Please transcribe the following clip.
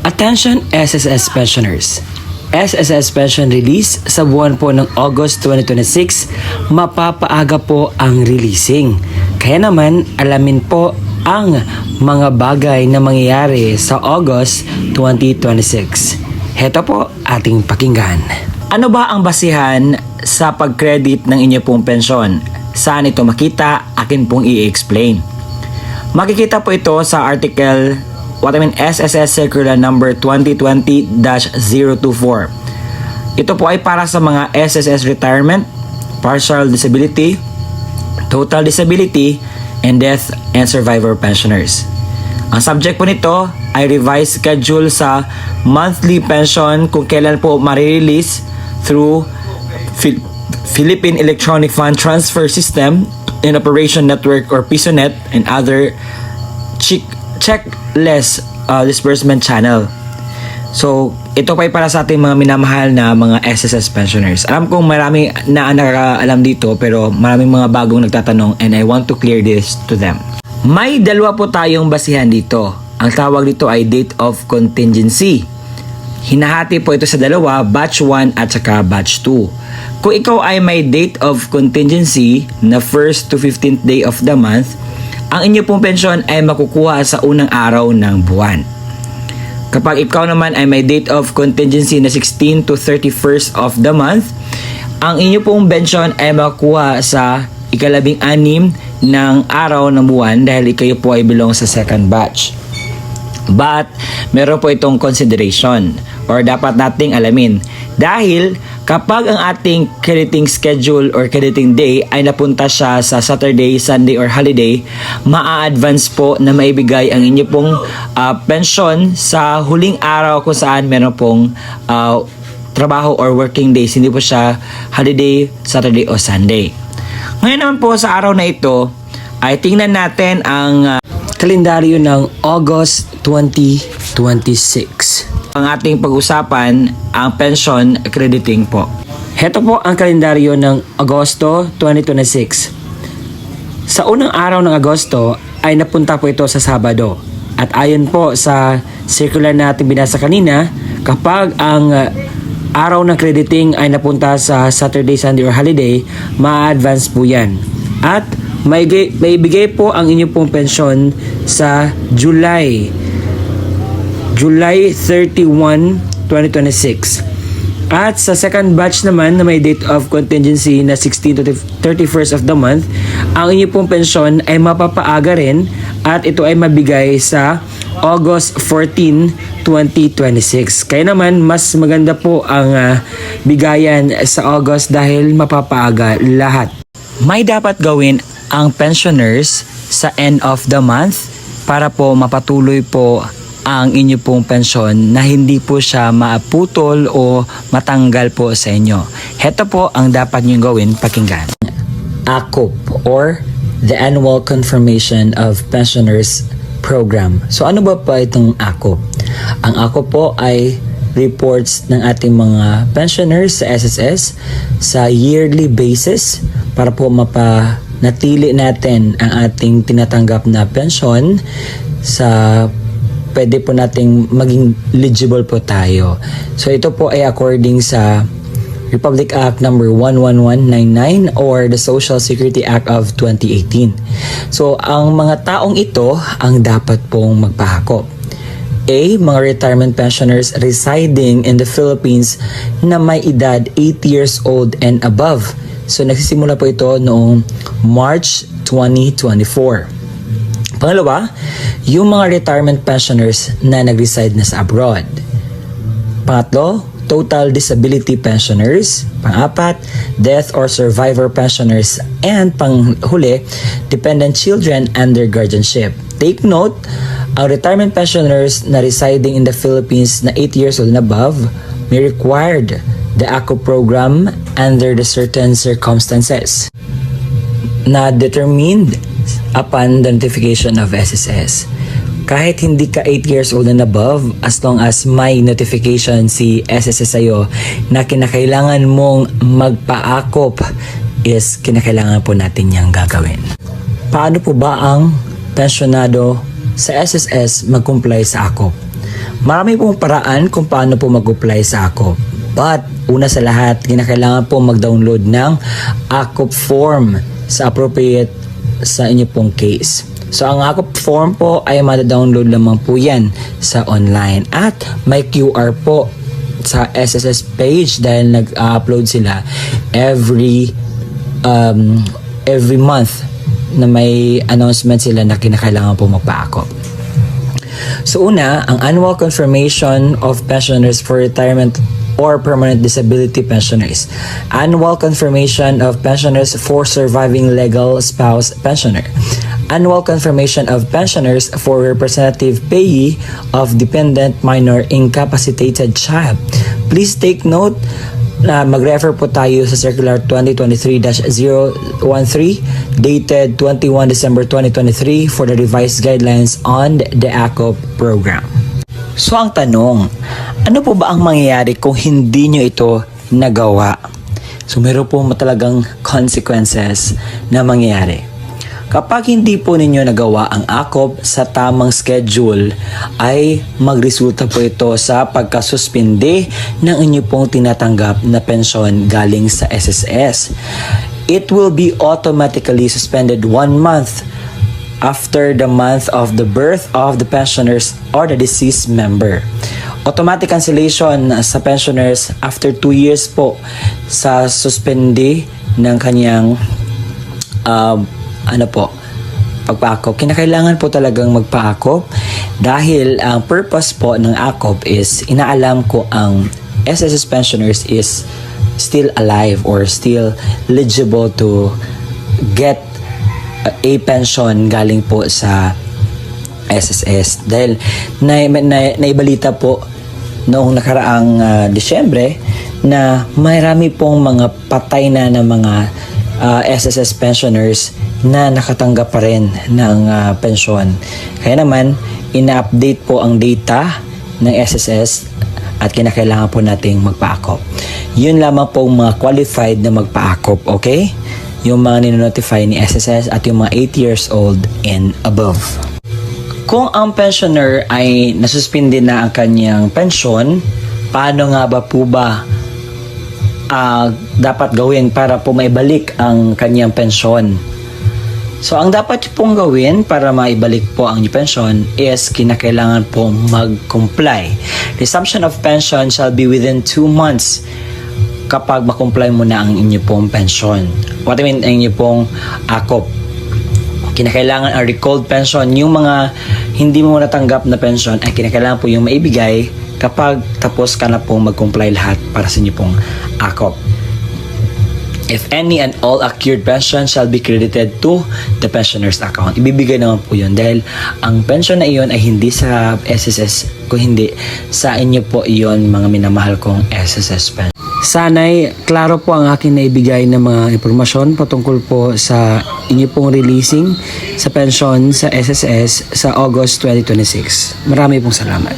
Attention SSS pensioners! SSS pension release sa buwan po ng August 2026, mapapaaga po ang releasing. Kaya naman, alamin po ang mga bagay na mangyayari sa August 2026. Heto po ating pakinggan. Ano ba ang basihan sa pag-credit ng inyo pong pensyon? Saan ito makita? Akin pong i-explain. Makikita po ito sa article SSS Circular number 2020-024. Ito po ay para sa mga SSS retirement, partial disability, total disability, and death and survivor pensioners. Ang subject po nito ay revised schedule sa monthly pension kung kailan po ma-release through Philippine Electronic Fund Transfer System in Operation Network or PISONet and other checkless disbursement channel. So, ito pa ay para sa ating mga minamahal na mga SSS pensioners. Alam kong marami na nakakaalam dito pero maraming mga bagong nagtatanong and I want to clear this to them. May dalawa po tayong basihan dito. Ang tawag dito ay date of contingency. Hinahati po ito sa dalawa, batch 1 at saka batch 2. Kung ikaw ay may date of contingency na 1st to 15th day of the month, ang inyo pong pensyon ay makukuha sa unang araw ng buwan. Kapag ikaw naman ay may date of contingency na 16 to 31st of the month, ang inyo pong pensyon ay makukuha sa ika-16 ng araw ng buwan dahil kayo po ay belong sa second batch. But, meron po itong consideration or dapat nating alamin. Dahil kapag ang ating crediting schedule or crediting day ay napunta siya sa Saturday, Sunday, or holiday, maa-advance po na maibigay ang inyo pong pension sa huling araw kung saan meron pong trabaho or working days. Hindi po siya holiday, Saturday, o Sunday. Ngayon naman po sa araw na ito, ay tingnan natin ang kalendaryo ng August 2026. Ang ating pag-usapan, ang pension crediting po. Heto po ang kalendaryo ng Agosto 2026. Sa unang araw ng Agosto ay napunta po ito sa Sabado. At ayon po sa circular na ating binasa kanina, kapag ang araw ng crediting ay napunta sa Saturday, Sunday, or holiday, ma-advance po yan. At may bigay po ang inyong pong pensyon sa July 31, 2026. At sa second batch naman na may date of contingency na 16 to 31st of the month, ang inyong pong pensyon ay mapapaaga rin at ito ay mabigay sa August 14, 2026. Kaya naman, mas maganda po ang bigayan sa August dahil mapapaaga lahat. May dapat gawin ang pensioners sa end of the month para po mapatuloy po ang inyo pong pensyon na hindi po siya maaputol o matanggal po sa inyo. Heto po ang dapat nyo gawin, pakinggan. ACOP or the Annual Confirmation of Pensioners Program. So ano ba itong ACOP? Ang ACOP po ay reports ng ating mga pensioners sa SSS sa yearly basis para po mapanatili natin ang ating tinatanggap na pensyon sa pwede po nating maging eligible po tayo. So ito po ay according sa Republic Act number 11199 or the Social Security Act of 2018. So ang mga taong ito ang dapat pong magpahakop. A. Mga retirement pensioners residing in the Philippines na may edad 8 years old and above. So nagsisimula po ito noong March 2024. Pangalawa, yung mga retirement pensioners na nag-reside na sa abroad. Pangatlo, total disability pensioners. Pang-apat, death or survivor pensioners. And panghuli, dependent children under guardianship. Take note, ang retirement pensioners na residing in the Philippines na 8 years old and above may required the ACO program under the certain circumstances na determined upon the notification of SSS. Kahit hindi ka 8 years old and above, as long as may notification si SSS sa'yo na kinakailangan mong magpa-ACOP, is kinakailangan po natin niyang gagawin. Paano po ba ang pensyonado sa SSS mag-comply sa ACOP? Marami pong paraan kung paano po mag-apply sa AKOP. But, una sa lahat, kinakailangan po mag-download ng AKOP form sa appropriate sa inyo pong case. So, ang AKOP form po ay mada-download lamang po yan sa online. At may QR po sa SSS page dahil nag-upload sila every month na may announcement sila na kinakailangan po magpa-AKOP. So una, ang annual confirmation of pensioners for retirement or permanent disability pensioners. Annual confirmation of pensioners for surviving legal spouse pensioner. Annual confirmation of pensioners for representative payee of dependent minor incapacitated child. Please take note na mag-refer po tayo sa Circular 2023-013 dated 21 December 2023 for the revised guidelines on the AKOP program. So ang tanong, ano po ba ang mangyayari kung hindi nyo ito nagawa? So meron po talagang consequences na mangyayari. Kapag hindi po ninyo nagawa ang AKOP sa tamang schedule, ay magresulta po ito sa pagkasuspinde ng inyo pong tinatanggap na pensyon galing sa SSS. It will be automatically suspended 1 month after the month of the birth of the pensioners or the deceased member. Automatic cancellation sa pensioners after 2 years po sa suspende ng kanyang pagpa-AKOP. Kinakailangan po talagang magpa-AKOP dahil ang purpose po ng AKOP is inaalam ko ang SSS pensioners is still alive or still eligible to get a pension galing po sa SSS. Dahil naibalita po noong nakaraang Disyembre na marami pong mga patay na mga SSS pensioners na nakatanggap pa rin ng pensyon. Kaya naman, ina-update po ang data ng SSS at kinakailangan po nating magpa-AKOP. Yun lamang po mga qualified na magpa-AKOP, okay? Yung mga ninonotify ni SSS at yung mga 8 years old and above. Kung ang pensioner ay nasuspindi na ang kanyang pensyon, paano nga ba po ba dapat gawin para po maibalik ang kanyang pensyon? So, ang dapat pong gawin para maibalik po ang inyong pensyon is kinakailangan pong mag-comply. Resumption of pension shall be within 2 months kapag makomply mo na ang inyong pong pensyon. What I mean, ang inyong pong AKOP. Kinakailangan ang recalled pension. Yung mga hindi mo natanggap na pension ay kinakailangan po yung maibigay kapag tapos ka na pong mag-comply lahat para sa inyong pong AKOP. If any and all accrued pension shall be credited to the pensioner's account. Ibibigay naman po yun dahil ang pension na iyon ay hindi sa SSS, kung hindi sa inyo po iyon mga minamahal kong SSS pension. Sana'y klaro po ang akin na ibigay na mga impormasyon patungkol po sa inyo pong releasing sa pension sa SSS sa August 2026. Marami pong salamat.